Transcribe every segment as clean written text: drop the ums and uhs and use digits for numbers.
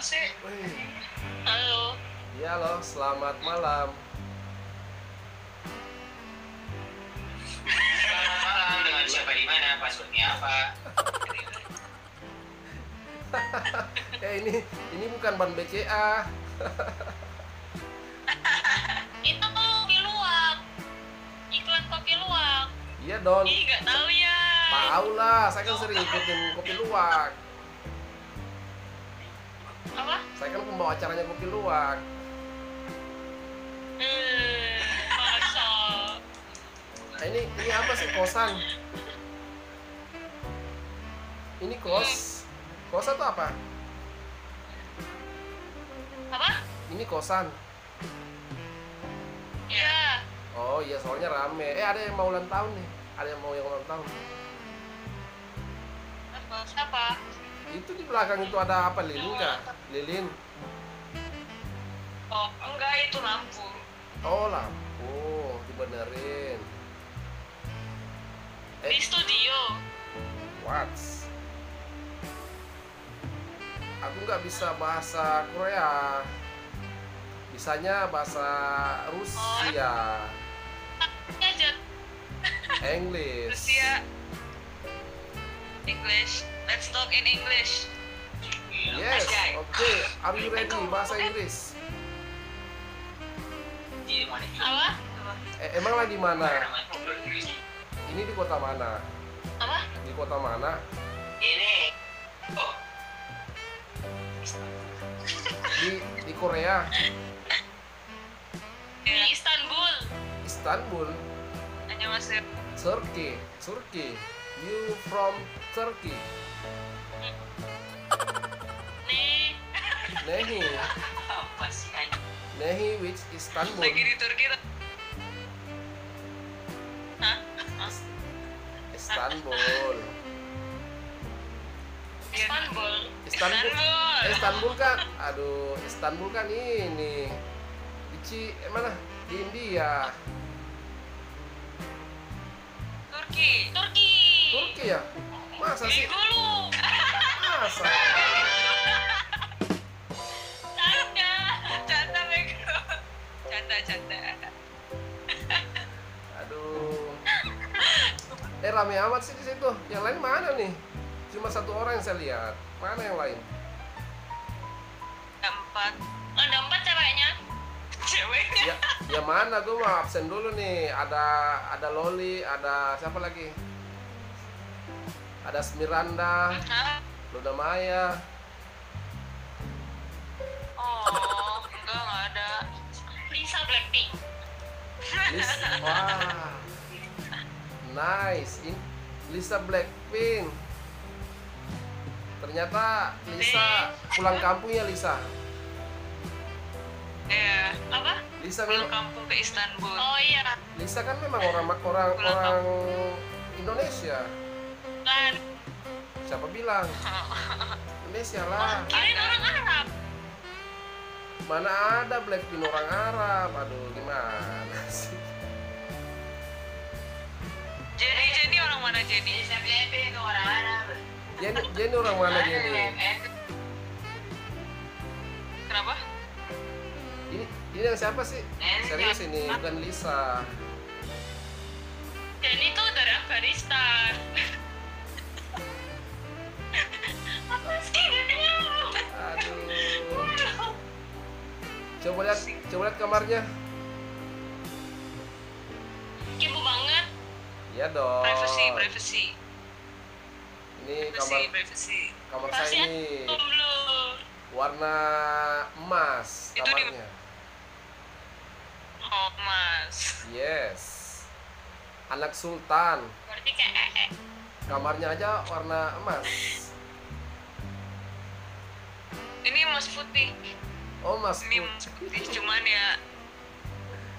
sih? Wih, Halo. iya loh, selamat malam. Selamat malam, dengan siapa di mana? Passwordnya apa? Ini bukan ban BCA. Itu kopi luwak. Iklan kopi luwak. Iya Don, Ih, nggak tahu ya. tahu lah, saya kan sering ikutin kopi luwak. Apa? Saya kan pembawa acaranya kopi luwak. Masa. Ini apa sih, kosan? Ini kos atau apa? Apa? Ini kosan. Ya. Oh iya, soalnya rame. Ada yang mau ulang tahun nih. Ada yang mau ulang tahun. Siapa? Itu di belakang itu ada apa, lilin kah? Lilin. Oh, enggak, itu lampu. Oh, lampu dibenerin. Di studio. What? Aku nggak bisa bahasa Korea. Bisanya bahasa Rusia, Aja. English. Rusia. English. Let's talk in English. Yes, oke. Are you ready? Bahasa Inggris. Di mana? Apa? Emang lagi mana? Ini di kota mana? Apa? Di kota mana? Ini. Oh, Di Korea. Di Istanbul. Istanbul. Hanya masuk. Turkey. You from Turkey? Nih. Nehi. apa sih anjing? Nehi which Istanbul? Lagi di Turki. Hah? Istanbul. Istanbul. Istanbul kan, aduh, Istanbul kan ini mana? Di India. Turki. Turki ya? Masa sih? Dulu. Masa? Canda bego. Canda. Aduh. Rame amat sih di situ. Yang lain mana nih? Cuma satu orang yang saya lihat. Mana yang lain? Ada empat ceweknya. Ya mana? Gue mau absen dulu nih. Ada Loli, ada siapa lagi? Ada Smiranda, Hah? Luna Maya. Oh, enggak ada. Lisa Blackpink. Wah, nice. Lisa Blackpink. Ternyata Lisa pulang kampung ya, Lisa. Iya. Apa? Lisa Pulang memang, kampung ke Istanbul. Oh iya. Lisa kan memang orang Indonesia. Kan. Siapa bilang? Indonesia lah. Kirain orang Arab. Mana ada Blackpink orang Arab? Aduh, gimana sih? Jenny orang mana Jenny? Siapa itu orang Arab? Jenny orang mana Jenny? Kenapa? Ini yang siapa sih? Serius ini, bukan Lisa. Jenny tuh dari Afghanistan. Apa sih ini? Aduh. Coba lihat kamarnya. Kipu banget. Iya dong. Privacy. Ini kamar saya Kasihan ini lu. warna emas Itu di- kamarnya. Oh, Mas. Yes. Anak sultan. Berarti kayak Kamarnya aja warna emas. ini Mas putih. Oh, Mas. Ini Mas putih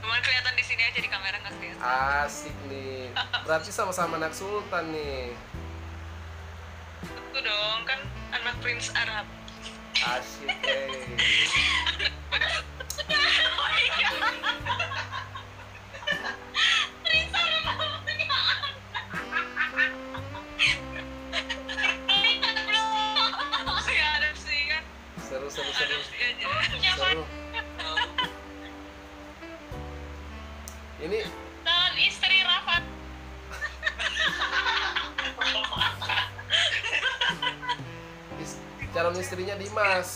cuman kelihatan di sini aja di kamera nggak kelihatan. Asik nih. Berarti sama-sama anak sultan nih. Itu dong kan anak Prince Arab. Asik. Prince Arab. Ya ada sih kan. Seru. seru. Adopsi aja. Siapa? Seru. Ini Dan istri Rafat. is- calon istrinya Dimas.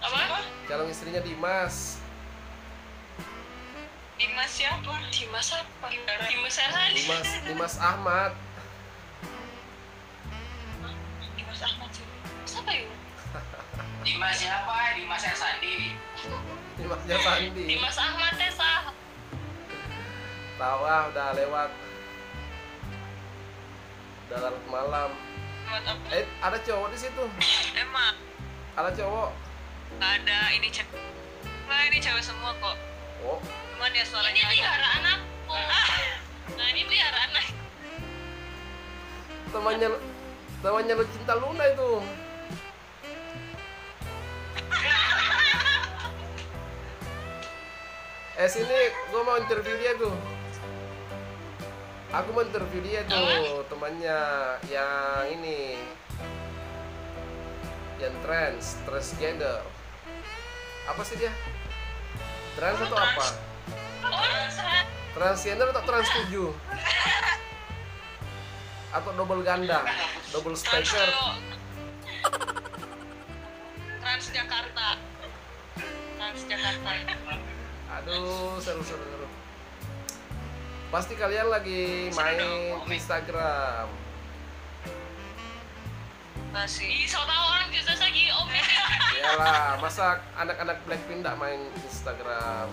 Apa? Calon istrinya Dimas. Dimas siapa? Dimas apa? Dimas Erhadi. Dimas Ahmad. Dimas Ahmad sih. Siapa yuk? Dimas siapa? Dimas Sandi. Dimasnya Sandi. Dimas Ahmad Tesa. Tahu ah, udah lewat. Udah larut malam. Buat apa? Ada cowok di situ. Emang Ada cowok. nggak ada ini cewek. Nah ini cewek semua kok. Oh, Cuman ya Ini suaranya aja. pelihara anakku. Nah ini pelihara anak. temannya lu cinta Luna itu. Sini, gua mau interview dia tuh. Aku mau interview dia tuh, temannya yang ini, yang transgender. Apa sih dia? Trans atau apa? Oh, sehat. Transgender atau trans 7? Atau double ganda? Double Trans spiker? dulu. Trans Jakarta. Trans Jakarta. Aduh, seru. Pasti kalian lagi main Instagram. Masih. Ih, so tau orang justru lagi om ini. Iyalah, masa anak-anak Blackpink nggak main Instagram?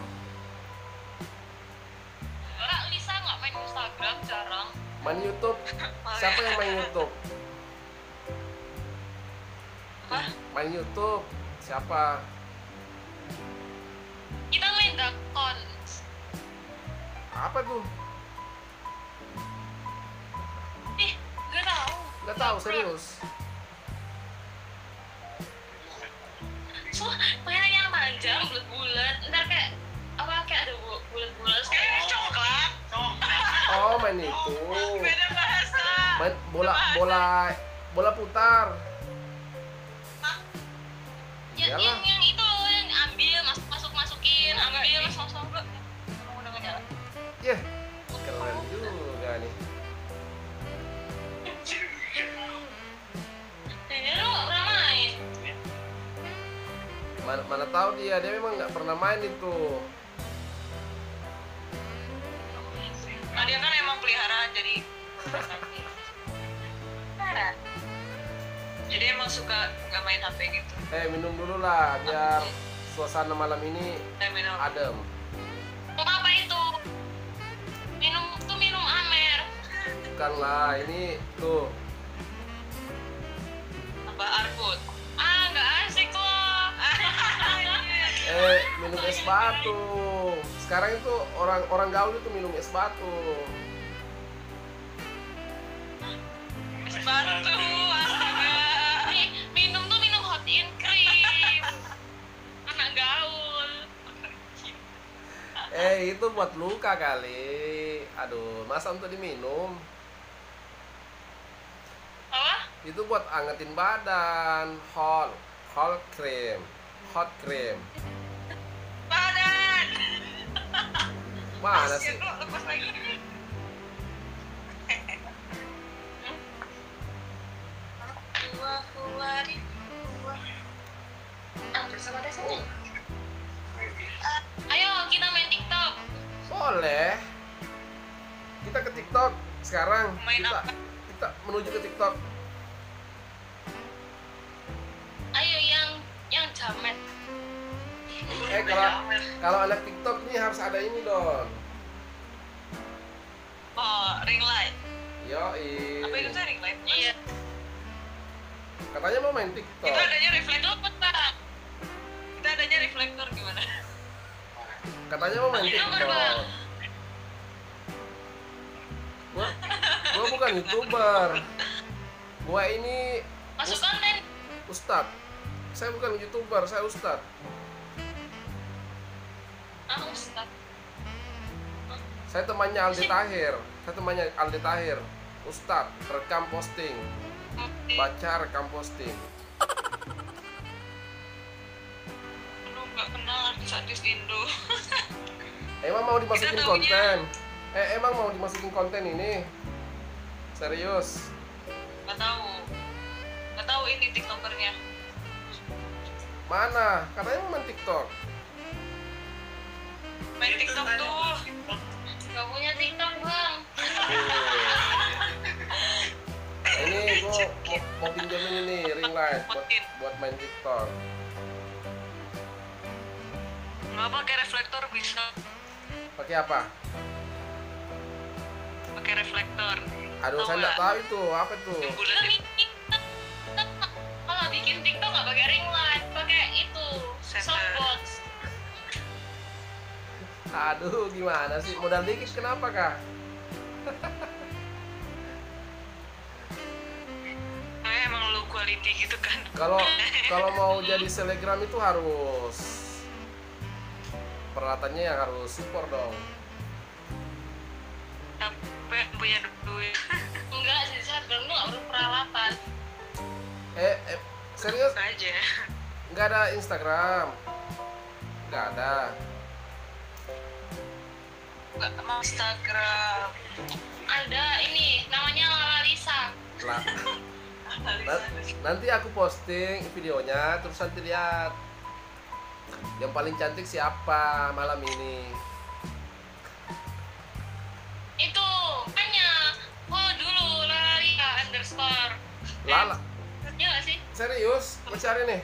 Kak Lisa nggak main Instagram jarang. Main YouTube? Siapa yang main YouTube? Apa? Main YouTube? Siapa? Kita main Dakon. Apa tuh? Ih, nggak tahu. Nggak tahu, serius. So, mainan yang panjang, bulat-bulat. Ntar kayak apa kayak ada bulat-bulat. Coklat. Oh, main itu. Beda bahasa. Main bola putar. Iyalah. Yang itu loh, yang ambil, masukin, ambil, masuk. Kamu udah nggak nyala? Yeh, keren juga nih. Ini lu nggak pernah main. Mana tahu dia memang nggak pernah main itu. Nah dia kan emang peliharaan jadi. Jadi emang suka nggak main HP gitu. Minum dulu lah biar suasana malam ini Minum. adem. Mau apa itu? Minum Amer. Bukanlah, ini tuh. Apa Arbut? Ah, nggak asik loh. Minum es batu. Sekarang itu orang gaul itu minum es batu. Es batu. Astaga. Nih, minum hot and cream. Anak gaul. Itu buat luka kali. Aduh, masa untuk diminum? Apa? Itu buat angetin badan. Hot cream. Badan. Mana sih? Kok lepas lagi? Kuari. Bersama dasarnya. Ayo kita main TikTok. Boleh. Kita ke TikTok sekarang. Main apa? Kita menuju ke TikTok. Ayo yang jamet. Kalau anak TikTok nih harus ada ini dong. Oh, ring light. Yoi. Apa itu tuh ring light? Iya. Katanya mau main TikTok. Kita adanya reflektor. Itu petang. Kita adanya reflektor gimana? Katanya mau main Itu TikTok. berbang. Gua bukan YouTuber. Gua ini Masuk konten. Ustad. Saya bukan YouTuber, saya Ustad. Ah, Ustaz. Saya temannya Aldi Tahir. Ustad, rekam posting. Baca rekam posting. artis Indo. Emang mau dimasukin Kita taunya- konten? Emang mau dimasukin konten ini? Serius? Nggak tahu ini tiktokernya. Mana? Katanya mau main TikTok. Main tiktok tuh. Gak punya TikTok bang. Ini gua mau pinjemin ini ring light buat main TikTok. Nggak pakai reflektor bisa. Pakai apa? Pakai reflektor. Aduh, Tahu saya nggak nggak? tahu itu. Apa tuh? Yang bulat itu. Kalau bikin TikTok nggak pakai ring light, pakai itu Center. softbox. Aduh, gimana sih? Modal dikit kenapa, Kak? Emang low quality gitu kan. Kalau mau jadi selebgram itu harus peralatannya yang harus super dong. Capek punya duit. Enggak sih, saya belum nggak perlu peralatan. Serius? Aja. Nggak ada Instagram? Nggak ada. Nggak mau Instagram. Ada ini namanya Lala Lisa. Lah, nanti aku posting videonya, terus nanti lihat yang paling cantik siapa malam ini. Itu hanya dulu Lala Lisa underscore. Lala, Iya nggak sih? serius? Mau cari nih?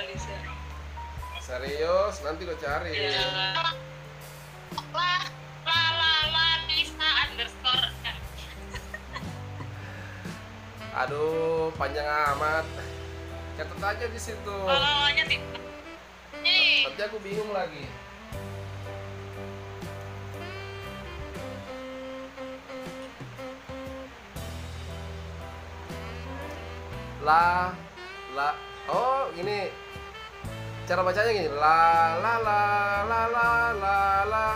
Lisa. Serius? Nanti gue cari. Lala Lisa underscore. Aduh, panjang amat. Catat aja di situ. Lalanya TikTok. Nih, Nanti aku bingung lagi. Oh, gini. Cara bacanya gini. La la la la la la la.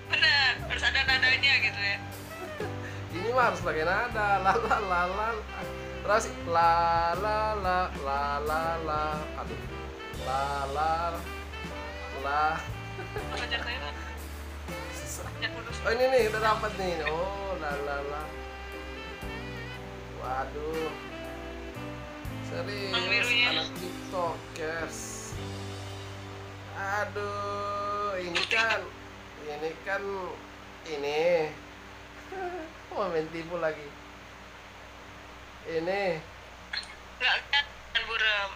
Bener, harus ada nadanya gitu ya. Ini mah harus pakai nada. La la la la. Terus la la la la la la. Aduh. La la la. Belajar saya lah. Belajar lulus. Oh, ini nih udah dapat nih. Oh, la la la. Waduh. Serius birunya. anak TikTokers. Aduh, ini kan ini mau main tipu lagi. Ini Nggak kan buram.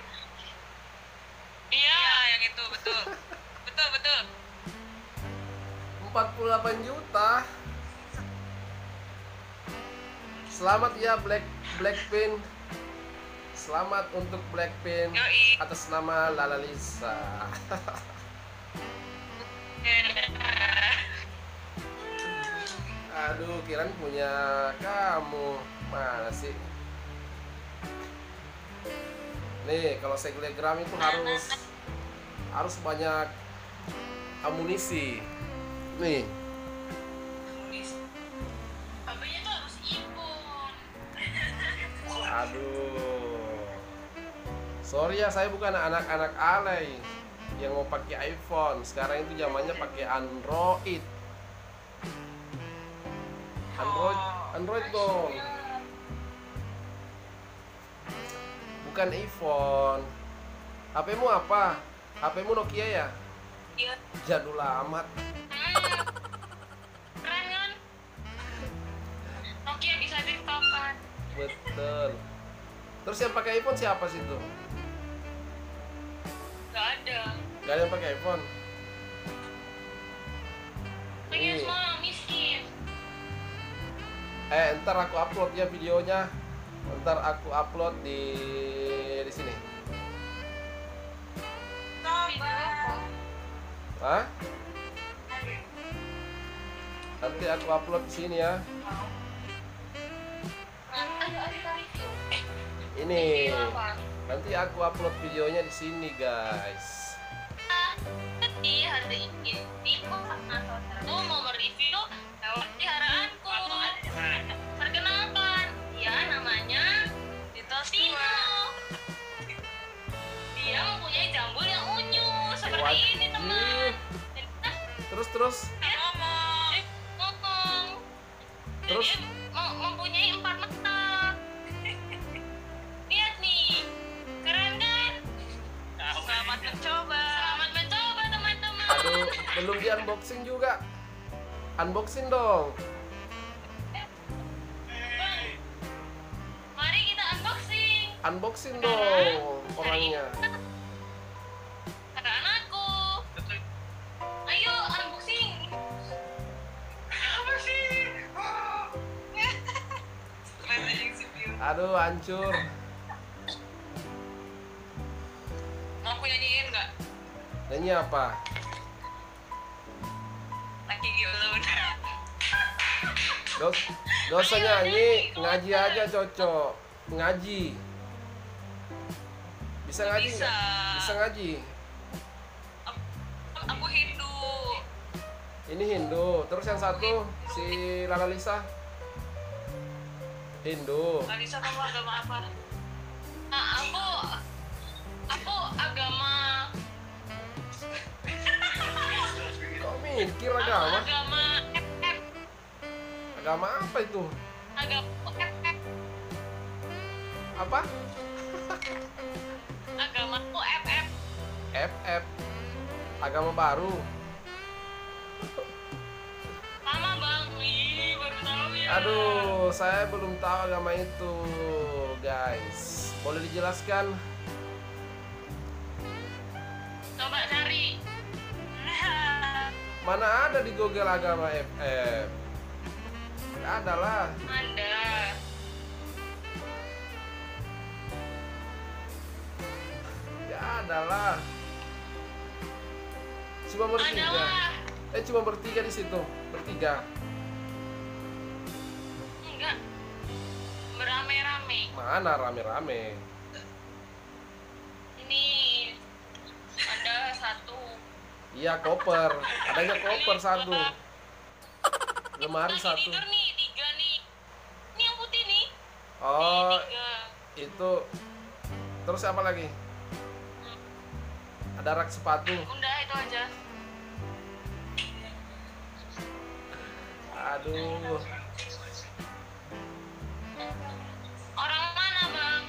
Iya, yang itu betul. Betul. 48 juta. Selamat ya Blackpink. Selamat untuk Blackpink Yoi. atas nama Lala Lisa. Aduh, kirain punya kamu. Mana sih? Nih, kalau selebgram itu harus banyak amunisi. Nih, HP-nya tuh harus iPhone. aduh. Sorry ya, saya bukan anak-anak alay yang mau pakai iPhone. Sekarang itu zamannya pakai Android. Android dong. Bukan iPhone. HP-mu apa? HP-mu Nokia ya? Iya. Jadul amat. Keren kan? Nokia bisa tiktokan. Betul. Terus yang pakai iPhone siapa sih itu? Gak ada. Gak ada yang pakai iPhone. Pengen Nih. semua miskin. Ntar aku upload ya videonya. Ntar aku upload di sini. Video apa? Hah? Nanti aku upload di sini ya. Ayo kita review. Ini. Review apa? Nanti aku upload videonya di sini, guys. Jadi hari ini aku mau mereview hewan peliharaanku. Perkenalkan, dia namanya Terus? dia mempunyai 4 mata. Lihat nih, keren kan? Selamat mencoba. Selamat mencoba teman-teman. Aduh, belum di unboxing juga. Unboxing dong. Bang, mari kita unboxing. Unboxing dong orangnya. Kata anakku. Ayo unboxing. Apa sih? Keren aja si Pio. Aduh, hancur. Mau aku nyanyiin nggak? Nyanyi apa? Lagi gila udah. Gak usah nyanyi, ngaji aja cocok. Ngaji. Bisa ngaji Bisa. nggak? Bisa ngaji. Aku Hindu. Ini Hindu. Terus yang satu si Lala Lisa. Hindu. Alisa kamu agama apa? Nah, aku agama Kok mikir aku agama? agama FF. Agama apa itu? Agama FF. Apa? Agamaku FF. FF. Agama baru. Lama bang, ih baru tahu ya. Aduh, saya belum tahu agama itu, guys. Boleh dijelaskan? Coba cari. Mana ada di Google agama FF? Nggak ada lah. Ada. Nggak ada lah. Cuma bertiga. Adalah. Cuma bertiga di situ. Bertiga. Enggak. Berame-rame. Mana rame-rame? Ini ada satu. Iya, koper. Adanya koper Ini satu. dua. Lemari Lagi satu. tidur nih, 3 nih. Ini yang putih nih. Oh, Nih, 3. itu. Terus apa lagi? Ada rak sepatu. Udah itu aja. Aduh. Orang mana bang?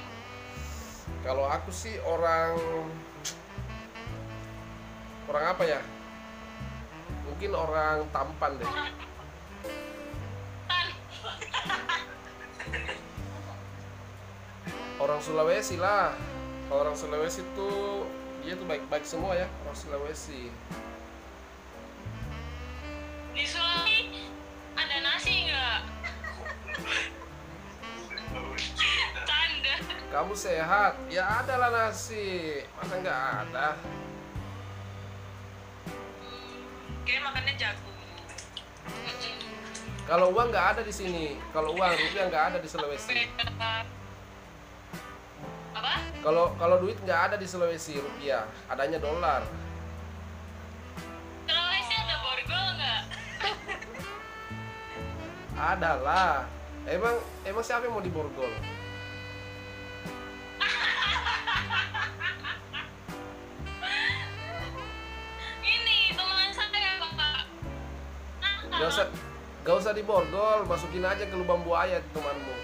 Kalau aku sih orang apa ya? Mungkin orang tampan deh. Tan. Orang Sulawesi lah. Kalau orang Sulawesi tuh dia tuh baik-baik semua ya, orang Sulawesi. Di Sulawesi ada nasi nggak? Canda. Kamu sehat? Ya ada lah nasi. Masa nggak ada? Kayak makannya jagung. Kalau uang nggak ada di sini. Kalau uang rupiah nggak ada di Sulawesi. Apa? Kalau duit nggak ada di Sulawesi rupiah, adanya dolar. Sulawesi ada borgol nggak? Ada lah. Emang siapa yang mau diborgol? Ini teman saya bapak. Gak usah diborgol, masukin aja ke lubang buaya temanmu.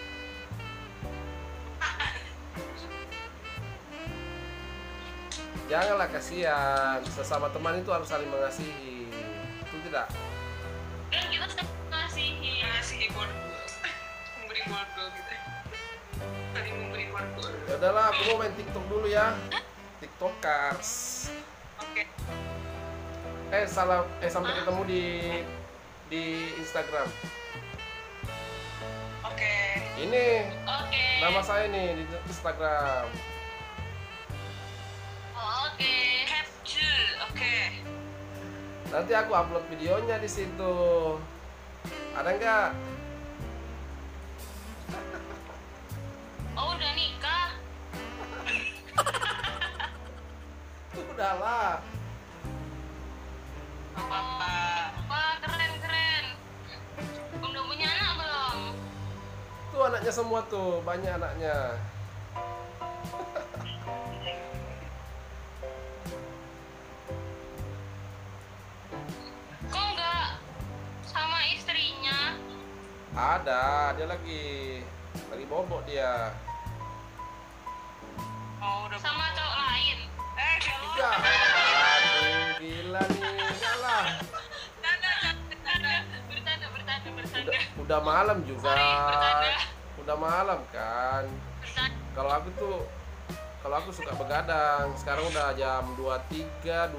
Janganlah, kasihan. Sesama teman itu harus saling mengasihi. Itu tidak? Kan kita sudah ngasihin. Ngasih borgol. Memberi borgol gitu. Saling memberi borgol. Ya udahlah, aku mau main TikTok dulu ya. TikTokers. Oke. Sampai ketemu di Instagram. Oke. Ini Oke. nama saya nih di Instagram. Oke. Capsule. Oke. Nanti aku upload videonya di situ. Ada nggak? Oh udah nikah. Udahlah. Apa-apa. Wah keren. Udah punya anak belum? Tuh anaknya semua tuh, banyak anaknya. Kok nggak sama istrinya? Ada, dia lagi bobok dia. Oh, udah Sama cowok lain. kalau Enggak. Aduh, gila nih, enggak lah. Bercanda. Udah malam juga. Sorry, bercanda. Udah malam kan. Bercanda. Kalau aku suka begadang. Sekarang udah jam 23.27.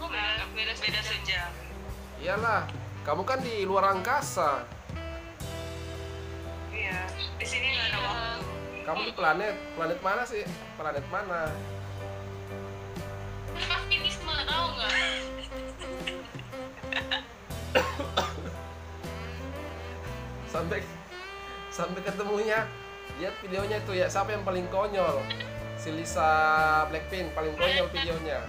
Oh, beda sejam. Iyalah, kamu kan di luar angkasa. Iya, di sini nggak ada waktu. Kamu di planet mana sih? Planet mana? Feminisme tahu nggak? Sampai ketemunya, lihat videonya itu ya, siapa yang paling konyol? Si Lisa Blackpink paling konyol videonya.